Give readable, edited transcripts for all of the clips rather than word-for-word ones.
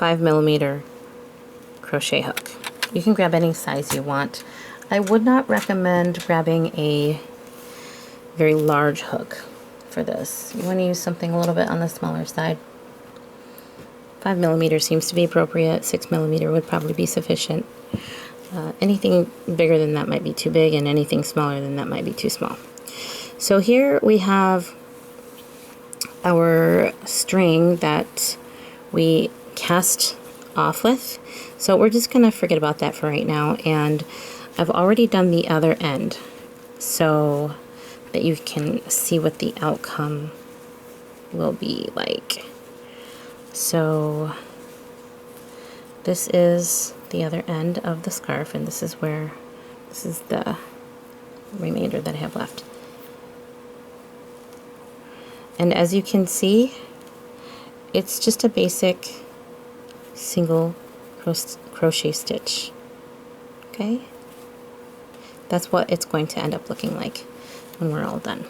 5mm crochet hook. You can grab any size you want. I would not recommend grabbing a very large hook for this. You want to use something a little bit on the smaller side. 5mm seems to be appropriate. 6mm would probably be sufficient. Anything bigger than that might be too big, and anything smaller than that might be too small. So here we have our string that we cast off with. So we're just going to forget about that for right now, and I've already done the other end so that you can see what the outcome will be like. So this is the other end of the scarf, and this is the remainder that I have left. And as you can see, it's just a basic single crochet stitch. Okay? That's what it's going to end up looking like when we're all done.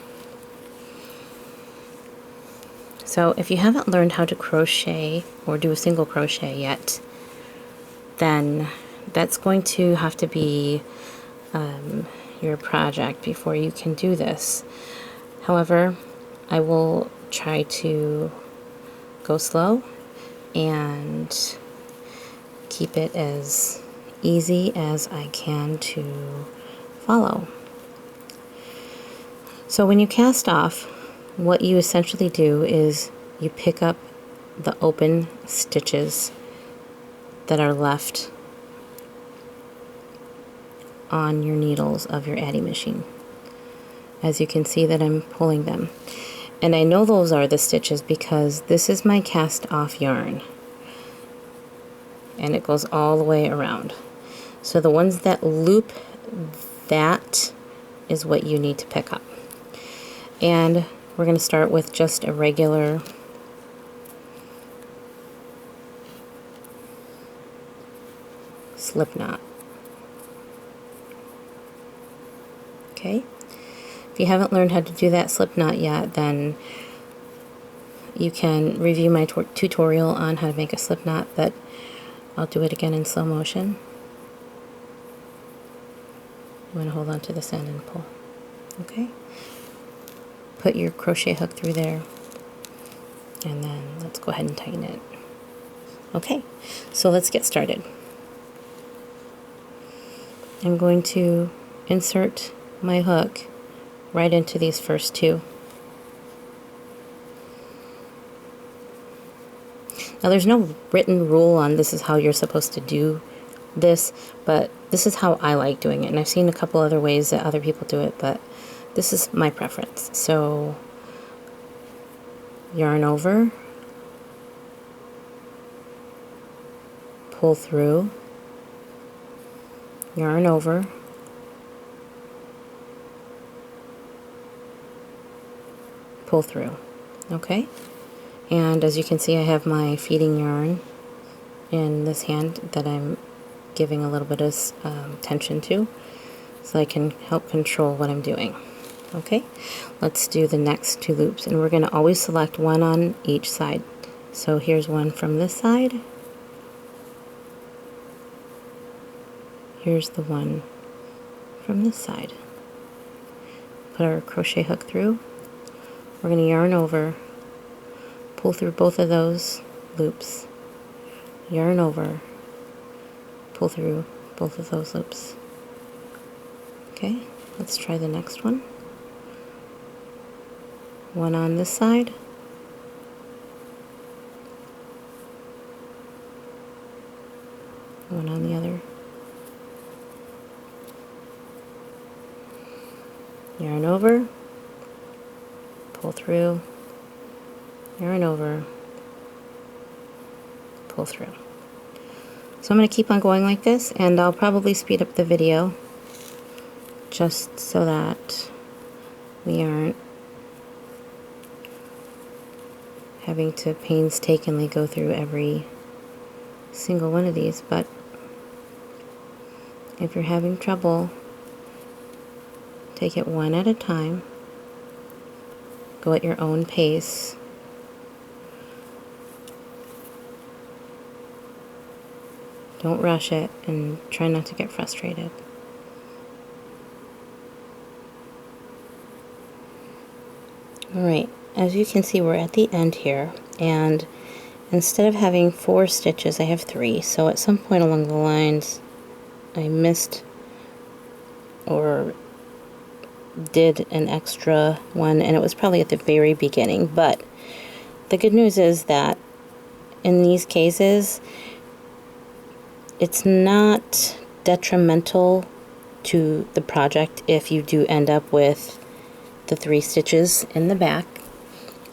So if you haven't learned how to crochet or do a single crochet yet, then that's going to have to be your project before you can do this. However, I will try to go slow and keep it as easy as I can to follow. So when you cast off, what you essentially do is you pick up the open stitches that are left on your needles of your Addi machine. As you can see that I'm pulling them. And I know those are the stitches because this is my cast off yarn. And it goes all the way around. So the ones that loop, that is what you need to pick up. And we're going to start with just a regular slip knot. Okay? If you haven't learned how to do that slip knot yet, then you can review my tutorial on how to make a slip knot, but I'll do it again in slow motion. You want to hold on to this end and pull. Okay? Put your crochet hook through there, and then let's go ahead and tighten it. Okay, so let's get started. I'm going to insert my hook right into these first two. Now there's no written rule on this is how you're supposed to do this, but this is how I like doing it, and I've seen a couple other ways that other people do it, but this is my preference. So yarn over, pull through, yarn over, pull through. Okay? And as you can see, I have my feeding yarn in this hand that I'm giving a little bit of tension to, so I can help control what I'm doing. Okay, let's do the next two loops, and we're going to always select one on each side. So here's one from this side. Here's the one from this side. Put our crochet hook through. We're going to yarn over, pull through both of those loops, yarn over, pull through both of those loops. Okay, let's try the next one. One on this side, one on the other. Yarn over, pull through, yarn over, pull through. So I'm going to keep on going like this, and I'll probably speed up the video just so that we aren't having to painstakingly go through every single one of these. But if you're having trouble, take it one at a time, go at your own pace, Don't rush it, and try not to get frustrated. Alright, as you can see, we're at the end here, and instead of having 4 stitches, I have 3. So at some point along the lines, I missed or did an extra one, and it was probably at the very beginning. But the good news is that in these cases, it's not detrimental to the project if you do end up with the 3 stitches in the back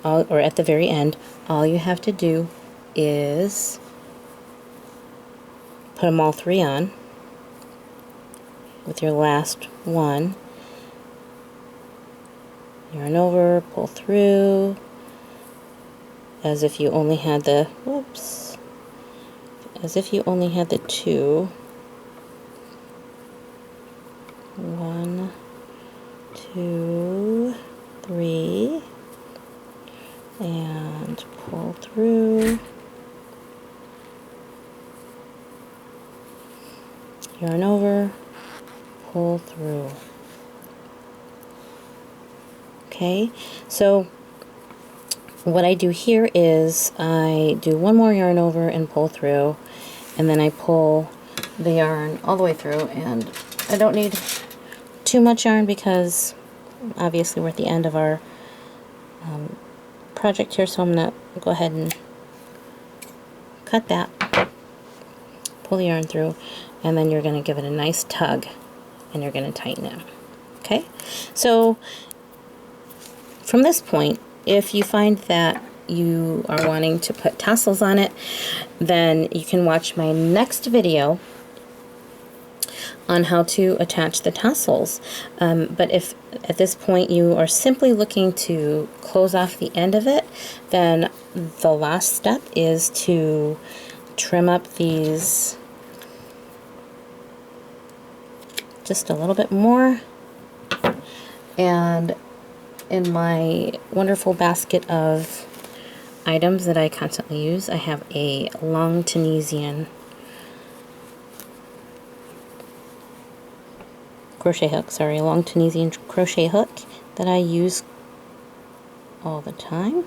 or at the very end. All you have to do is put them all 3 on with your last one, yarn over, pull through as if you only had the, whoops, as if you only had the 2. 1, 2, 3, and pull through, yarn over, pull through. Okay, so what I do here is I do one more yarn over and pull through, and then I pull the yarn all the way through, and I don't need too much yarn because obviously we're at the end of our project here, so I'm going to go ahead and cut that, pull the yarn through, and then you're going to give it a nice tug and you're going to tighten it. Okay, so from this point, if you find that you are wanting to put tassels on it, then you can watch my next video on how to attach the tassels. But if at this point you are simply looking to close off the end of it, then the last step is to trim up these just a little bit more. And in my wonderful basket of items that I constantly use, I have a long Tunisian crochet hook, a long Tunisian crochet hook that I use all the time.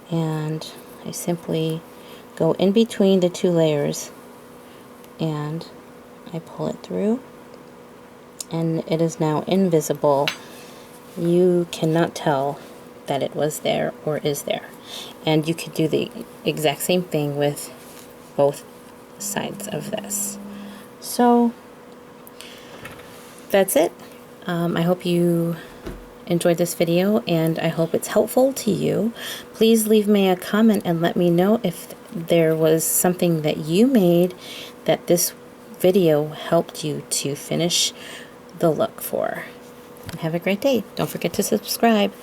And I simply go in between the 2 layers and I pull it through, and it is now invisible. You cannot tell that it was there or is there. And you could do the exact same thing with both sides of this. So that's it. I hope you enjoyed this video, and I hope it's helpful to you. Please leave me a comment and let me know if there was something that you made that this video helped you to finish the look for. Have a great day. Don't forget to subscribe.